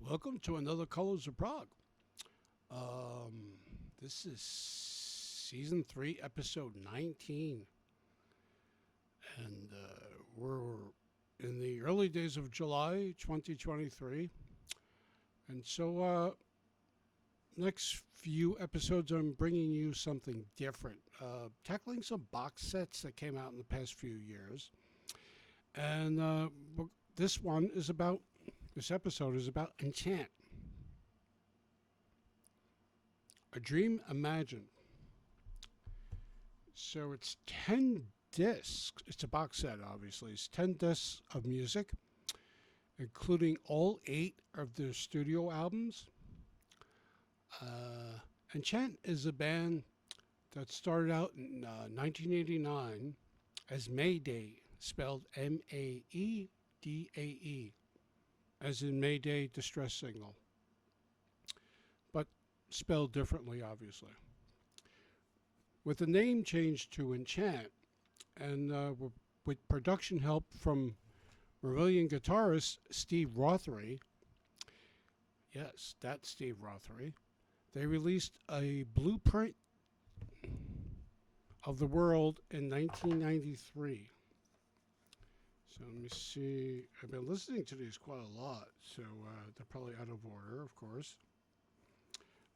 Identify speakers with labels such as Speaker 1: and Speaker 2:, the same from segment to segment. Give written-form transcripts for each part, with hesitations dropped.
Speaker 1: Welcome to another Colors of Prague. This is season 3, episode 19. And we're in the early days of July 2023. And so, next few episodes, I'm bringing you something different, tackling some box sets that came out in the past few years. And this episode is about Enchant, a dream imagined. So it's 10 discs. It's a box set, obviously. It's 10 discs of music, including all 8 of their studio albums. Enchant is a band that started out in 1989 as Mayday, spelled Maedae, as in Mayday distress signal, but spelled differently, obviously. With the name changed to Enchant, and with production help from Brazilian guitarist Steve Rothery, yes, that's Steve Rothery, they released a blueprint of the world in 1993. So let me see. I've been listening to these quite a lot, so they're probably out of order, of course.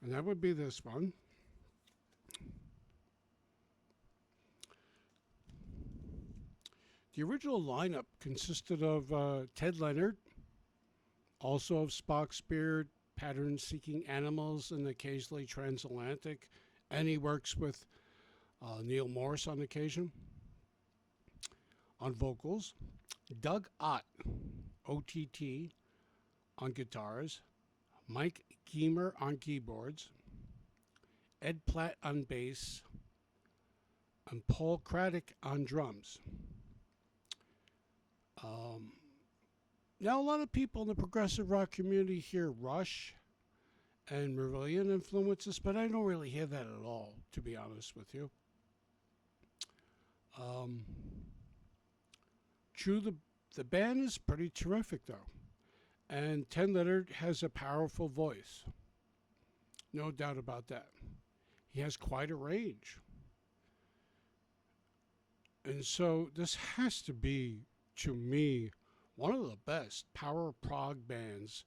Speaker 1: And that would be this one. The original lineup consisted of Ted Leonard, also of Spock's Beard, Pattern Seeking Animals, and occasionally Transatlantic, and he works with Neil Morris on occasion on vocals. Doug Ott, OTT, on guitars, Mike Giemer on keyboards, Ed Platt on bass, and Paul Craddock on drums. Now, a lot of people in the progressive rock community hear Rush and Marillion influences, but I don't really hear that at all, to be honest with you. True, the band is pretty terrific, though. And Ted Leonard has a powerful voice. No doubt about that. He has quite a range. And so this has to be, to me, one of the best power prog bands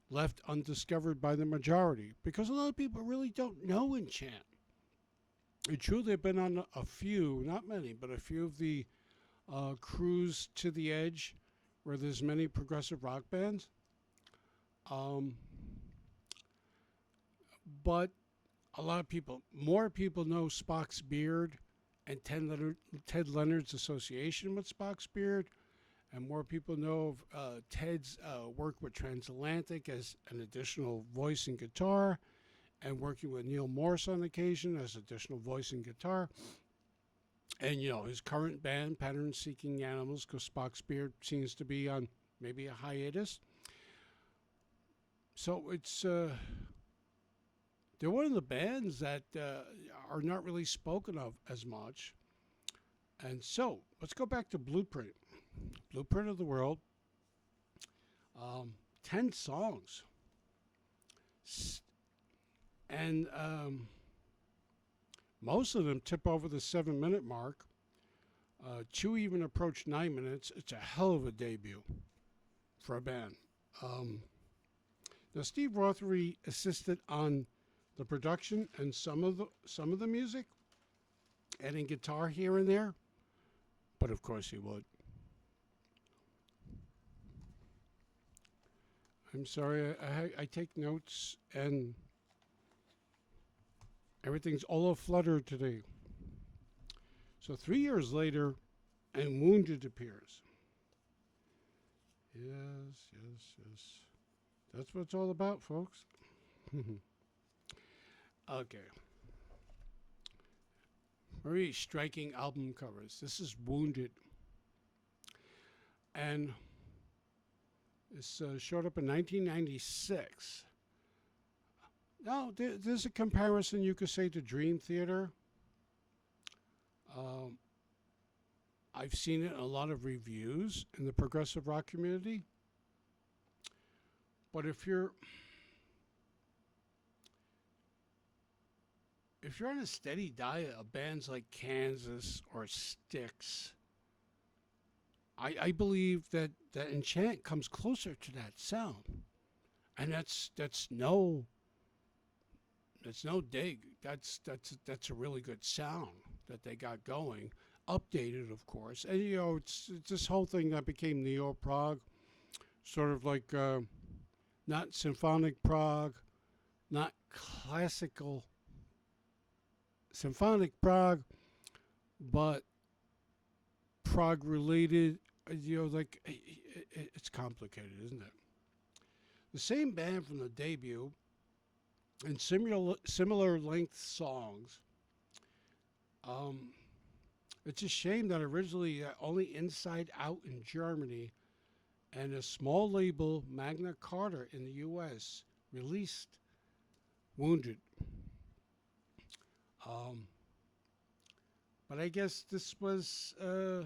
Speaker 1: left undiscovered by the majority, because a lot of people really don't know Enchant. It's true they've been on a few, not many, but a few of the Cruise to the Edge, where there's many progressive rock bands. But a lot of people, more people know Spock's Beard and Ted Leonard's association with Spock's Beard, and more people know of Ted's work with Transatlantic as an additional voice and guitar, and working with Neil Morris on occasion as additional voice and guitar. And, his current band, Pattern Seeking Animals, because Spock's Beard seems to be on maybe a hiatus. So it's, they're one of the bands that are not really spoken of as much. And so, let's go back to Blueprint. Blueprint of the World. 10 songs. And most of them tip over the 7-minute mark. 2 even approach 9 minutes. It's a hell of a debut for a band. Now, Steve Rothery assisted on the production and some of the music, adding guitar here and there, but of course he would. I'm sorry, I take notes and everything's all aflutter today. So 3 years later, and Wounded appears. Yes. That's what it's all about, folks. Okay. Very striking album covers. This is Wounded. And this showed up in 1996. Now, there's a comparison you could say to Dream Theater. I've seen it in a lot of reviews in the progressive rock community. But if you're on a steady diet of bands like Kansas or Styx, I believe that Enchant comes closer to that sound, and that's no dig. That's a really good sound that they got going, updated of course, and it's this whole thing that became neo prog, sort of like not symphonic prog, not classical symphonic prog, but prog related. Like it's complicated, isn't it? The same band from the debut and similar length songs. Um, it's a shame that originally only Inside Out in Germany and a small label, Magna Carta, in the U.S. released Wounded. Um, but I guess this was at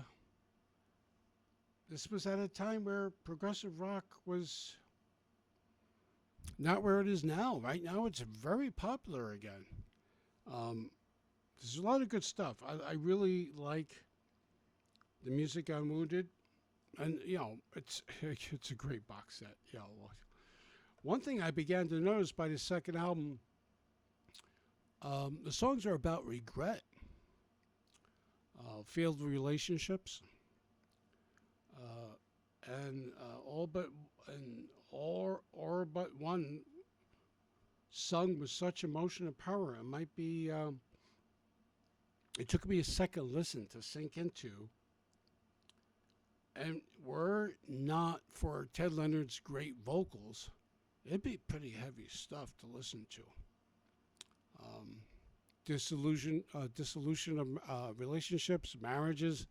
Speaker 1: a time where progressive rock was not where it is now. Right now, it's very popular again. Um, there's a lot of good stuff. I really like the music on Wounded, and it's a great box set. One thing I began to notice by the second album, the songs are about regret, failed relationships, and all but one sung with such emotion and power. It might be. It took me a second listen to sink into. And were not for Ted Leonard's great vocals, it'd be pretty heavy stuff to listen to. Dissolution of relationships, marriages.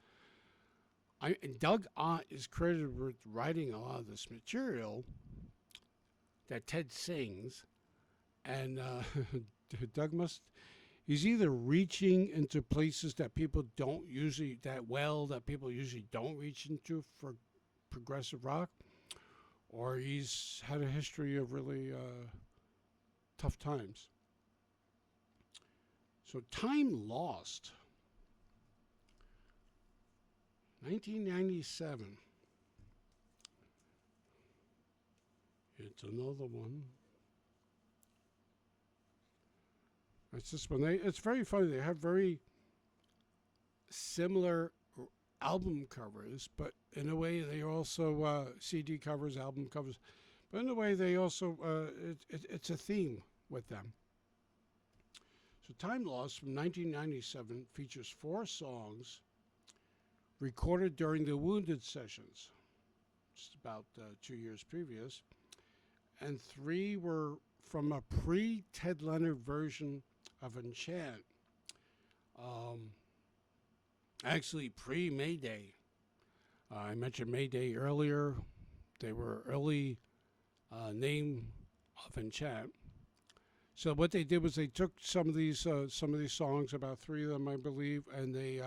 Speaker 1: Doug Ott is credited with writing a lot of this material that Ted sings, and Doug he's either reaching into places that people usually don't reach into for progressive rock, or he's had a history of really tough times. So Time Lost, 1997. It's another one. It's just it's very funny. They have very similar album covers, but in a way they also CD covers, album covers, but in a way they also it's a theme with them. So Time Lost from 1997 features 4 songs recorded during the Wounded sessions, just about 2 years previous, and 3 were from a pre-Ted Leonard version of Enchant. Actually, pre-Mayday. I mentioned Mayday earlier. They were early name of Enchant. So what they did was they took some of these songs, about 3 of them, I believe, and they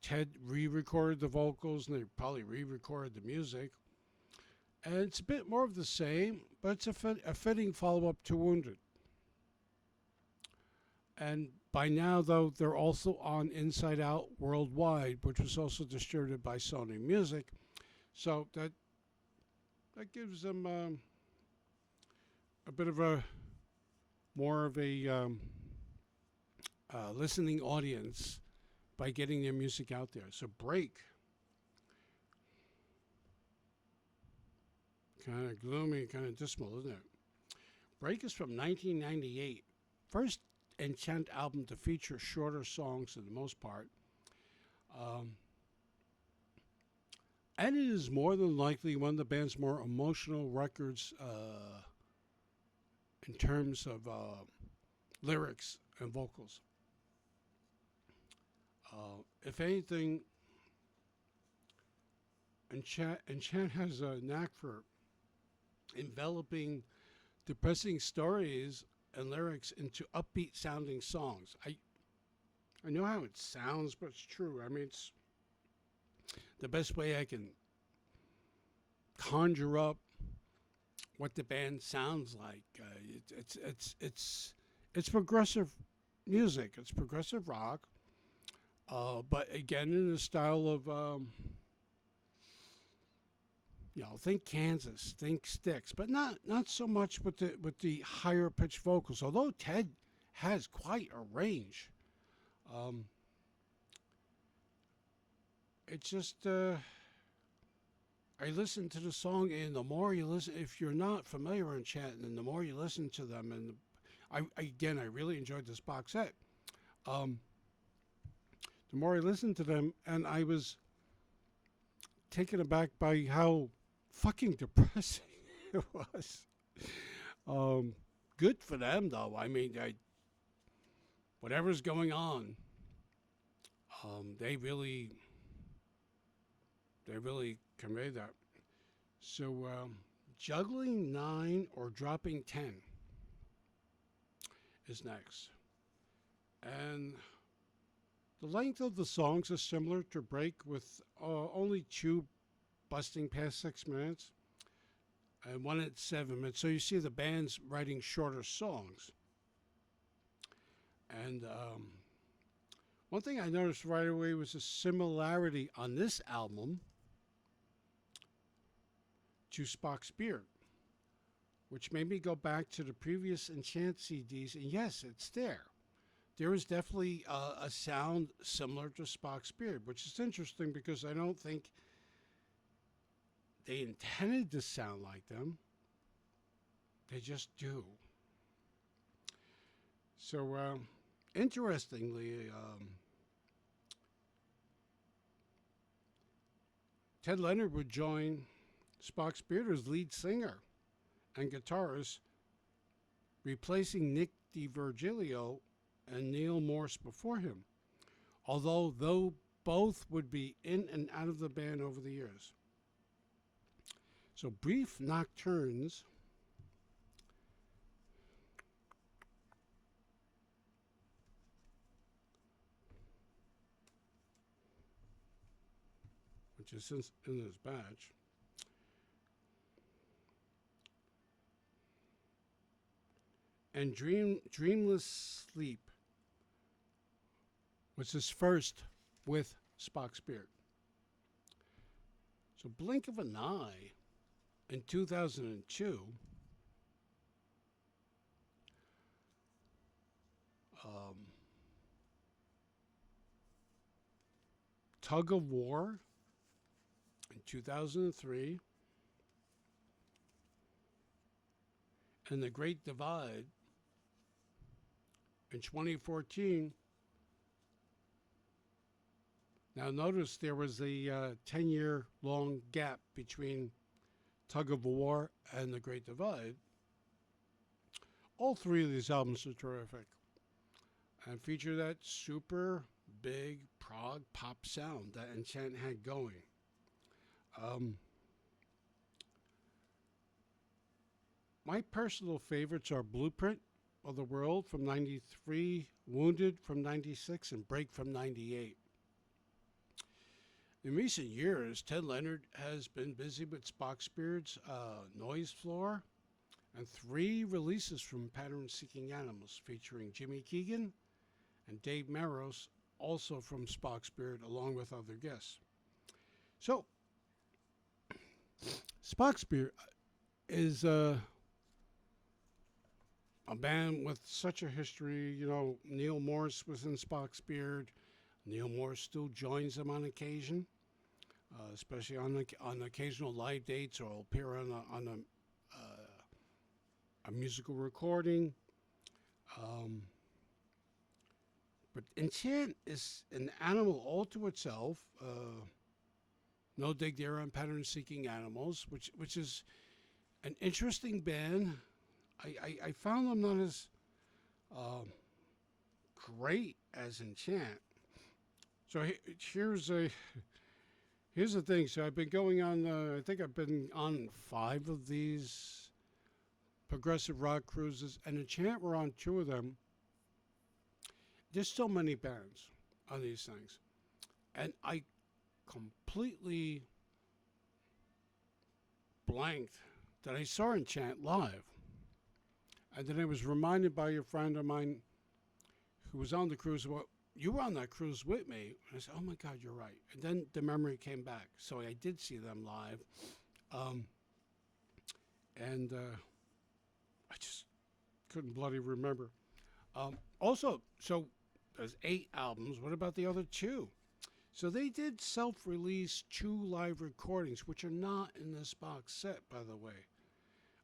Speaker 1: Ted re-recorded the vocals, and they probably re-recorded the music. And it's a bit more of the same, but it's a fitting follow-up to Wounded. And by now, though, they're also on Inside Out Worldwide, which was also distributed by Sony Music. So that gives them a bit of a more of a listening audience by getting their music out there. So Break, kind of gloomy, kind of dismal, isn't it? Break is from 1998. First Enchant album to feature shorter songs for the most part. And it is more than likely one of the band's more emotional records in terms of lyrics and vocals. If anything, Enchant has a knack for enveloping depressing stories and lyrics into upbeat sounding songs. I know how it sounds, but it's true. I mean, it's the best way I can conjure up what the band sounds like. It's progressive music. It's progressive rock, but again in the style of think Kansas, think Styx, but not so much with the higher pitched vocals. Although Ted has quite a range, it's just I listen to the song, and the more you listen, if you're not familiar with Enchant, and the more you listen to them, and I really enjoyed this box set. The more I listened to them, and I was taken aback by how fucking depressing it was. Good for them, though. I mean, whatever's going on, they really convey that. So, juggling 9 or dropping 10 is next. And the length of the songs is similar to Break, with only 2 busting past 6 minutes and 1 at 7 minutes. So you see the band's writing shorter songs. And one thing I noticed right away was a similarity on this album to Spock's Beard, which made me go back to the previous Enchant CDs, and yes, it's there. There is definitely a sound similar to Spock's Beard, which is interesting because I don't think they intended to sound like them. They just do. So, interestingly, Ted Leonard would join Spock's Beard as lead singer and guitarist, replacing Nick DiVirgilio and Neil Morse before him, although both would be in and out of the band over the years. So, Brief Nocturnes which is in this batch. And Dreamless Sleep was his first with Spock's Beard. So blink of an eye in 2002, Tug of War in 2003, and The Great Divide in 2014. Now notice there was a 10-year long gap between Tug of War and The Great Divide. All 3 of these albums are terrific and feature that super big prog pop sound that Enchant had going. My personal favorites are Blueprint of the World from 93, Wounded from 96, and Break from 98. In recent years, Ted Leonard has been busy with Spock's Beard's Noise Floor and 3 releases from Pattern Seeking Animals featuring Jimmy Keegan and Dave Maros, also from Spock's Beard, along with other guests. So, Spock's Beard is a band with such a history. You know, Neil Morse was in Spock's Beard. Neil Morse still joins them on occasion, especially on occasional live dates, or will appear on a musical recording. But Enchant is an animal all to itself. No dig there on Pattern Seeking Animals, which is an interesting band. I found them not as great as Enchant. So here's the thing. So I've been going on. I think I've been on 5 of these progressive rock cruises, and Enchant were on 2 of them. There's so many bands on these things, and I completely blanked that I saw Enchant live. And then I was reminded by a friend of mine who was on the cruise, well, you were on that cruise with me. And I said, oh my God, you're right. And then the memory came back. So I did see them live. And I just couldn't bloody remember. Also, so there's 8 albums. What about the other 2? So they did self-release 2 live recordings, which are not in this box set, by the way.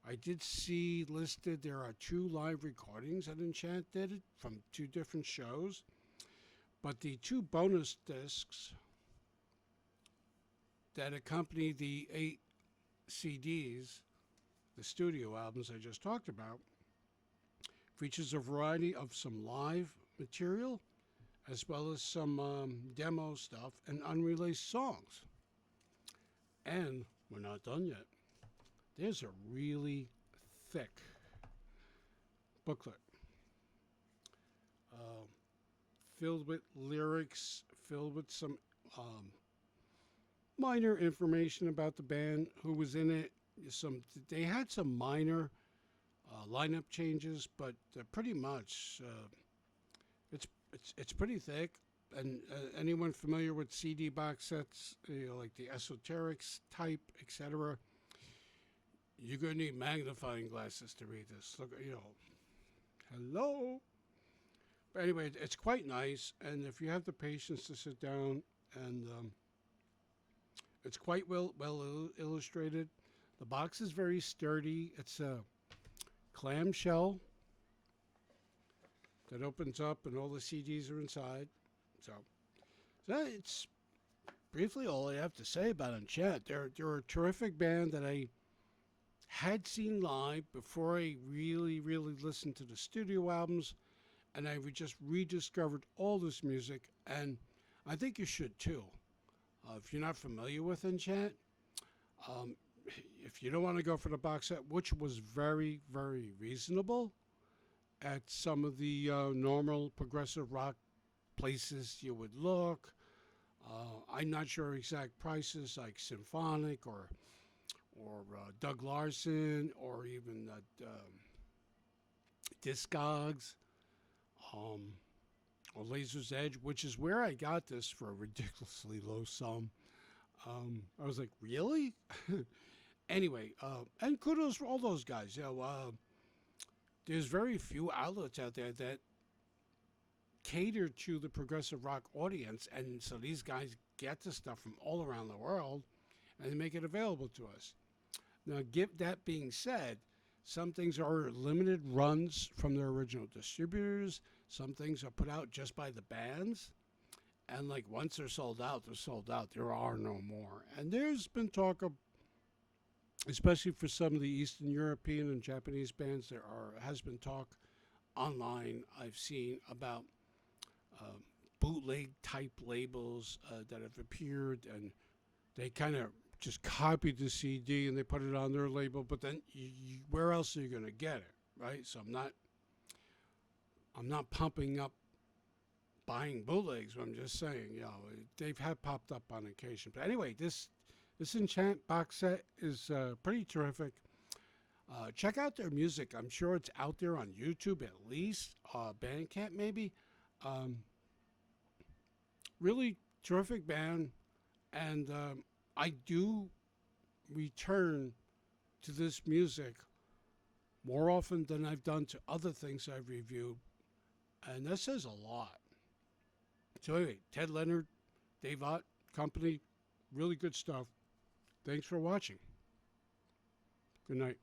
Speaker 1: I did see listed there are 2 live recordings that Enchant did from 2 different shows. But the 2 bonus discs that accompany the 8 CDs, the studio albums I just talked about, features a variety of some live material as well as some demo stuff and unreleased songs. And we're not done yet. There's a really thick booklet filled with lyrics, filled with some minor information about the band, who was in it. They had some minor lineup changes, but pretty much it's pretty thick. And anyone familiar with CD box sets, like the esoterics type, etc., you're going to need magnifying glasses to read this. Look, hello. But anyway, it's quite nice, and if you have the patience to sit down, and it's quite well illustrated. The box is very sturdy. It's a clamshell that opens up, and all the CDs are inside. So it's briefly all I have to say about Enchant. They're a terrific band that I had seen live before I really listened to the studio albums, and I just rediscovered all this music, and I think you should too. If you're not familiar with Enchant, if you don't want to go for the box set, which was very reasonable at some of the normal progressive rock places you would look, I'm not sure exact prices like Symphonic or Doug Larson, or even Discogs, or Laser's Edge, which is where I got this for a ridiculously low sum. I was like, really? Anyway, and kudos for all those guys. There's very few outlets out there that cater to the progressive rock audience, and so these guys get the stuff from all around the world, and they make it available to us. Now, that being said, some things are limited runs from their original distributors. Some things are put out just by the bands. And like once they're sold out, they're sold out. There are no more. And there's been talk of, especially for some of the Eastern European and Japanese bands, has been talk online I've seen about bootleg type labels that have appeared, and they kind of just copied the CD and they put it on their label, but then where else are you going to get it, right? So I'm not pumping up buying bootlegs, but I'm just saying, they've had popped up on occasion. But anyway, this Enchant box set is pretty terrific. Check out their music. I'm sure it's out there on YouTube at least, Bandcamp maybe. Really terrific band, and I do return to this music more often than I've done to other things I've reviewed, and that says a lot. So anyway, Ted Leonard, Dave Ott Company, really good stuff. Thanks for watching. Good night.